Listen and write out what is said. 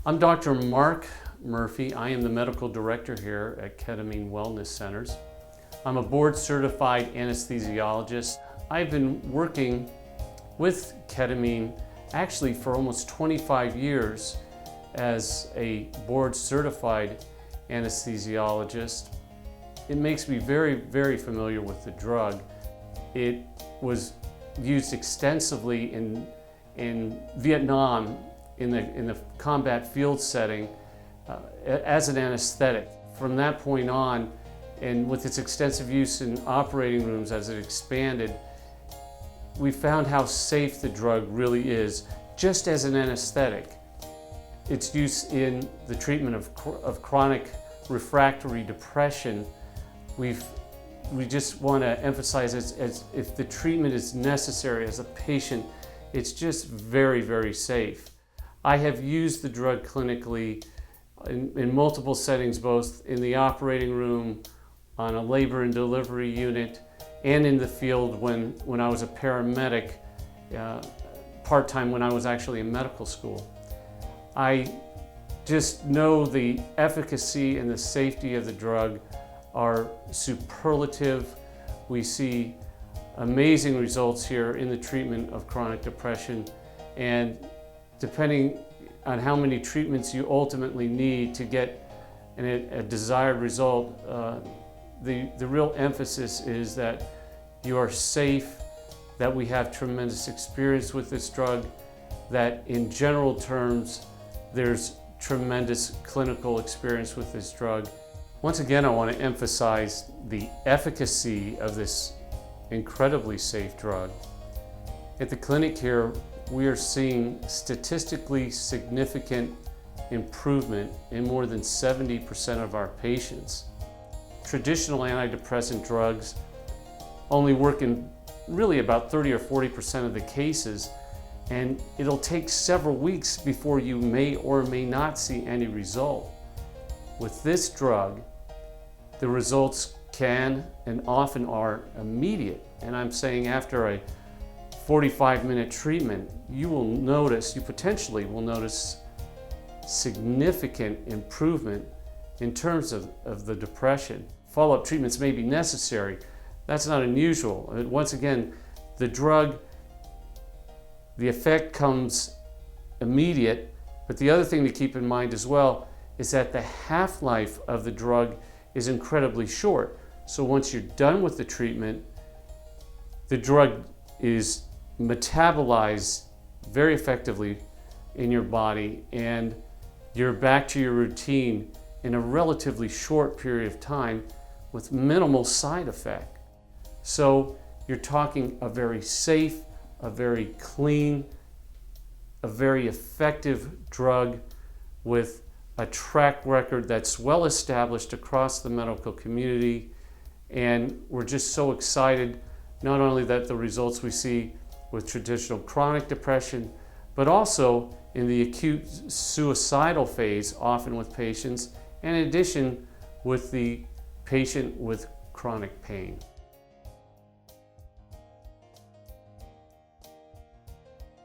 I'm Dr. Mark Murphy. I am the medical director here at Ketamine Wellness Centers. I'm a board-certified anesthesiologist. I've been working with ketamine actually for almost 25 years as a board-certified anesthesiologist. It makes me very, very familiar with the drug. It was used extensively in Vietnam in the combat field setting as an anesthetic. From that point on, and with its extensive use in operating rooms as it expanded, we found how safe the drug really is, just as an anesthetic. Its use in the treatment of chronic refractory depression, we just want to emphasize as if the treatment is necessary as a patient, it's just very, very safe. I have used the drug clinically in multiple settings, both in the operating room, on a labor and delivery unit, and in the field when I was a paramedic, part-time when I was actually in medical school. I just know the efficacy and the safety of the drug are superlative. We see amazing results here in the treatment of chronic depression, and depending on how many treatments you ultimately need to get a desired result, the real emphasis is that you are safe, that we have tremendous experience with this drug, that in general terms there's tremendous clinical experience with this drug. Once again, I want to emphasize the efficacy of this incredibly safe drug. At the clinic here, we are seeing statistically significant improvement in more than 70% of our patients. Traditional antidepressant drugs only work in really about 30 or 40% of the cases, and it'll take several weeks before you may or may not see any result. With this drug, the results can and often are immediate, and I'm saying after a 45-minute treatment, you potentially will notice significant improvement in terms of the depression. Follow-up treatments may be necessary. That's not unusual. Once again, the drug, the effect comes immediate, but the other thing to keep in mind as well is that the half-life of the drug is incredibly short. So once you're done with the treatment, the drug is metabolized very effectively in your body, and you're back to your routine in a relatively short period of time with minimal side effect. So you're talking a very safe, a very clean, a very effective drug with a track record that's well established across the medical community. And we're just so excited, not only that the results we see with traditional chronic depression, but also in the acute suicidal phase, often with patients, and in addition with the patient with chronic pain.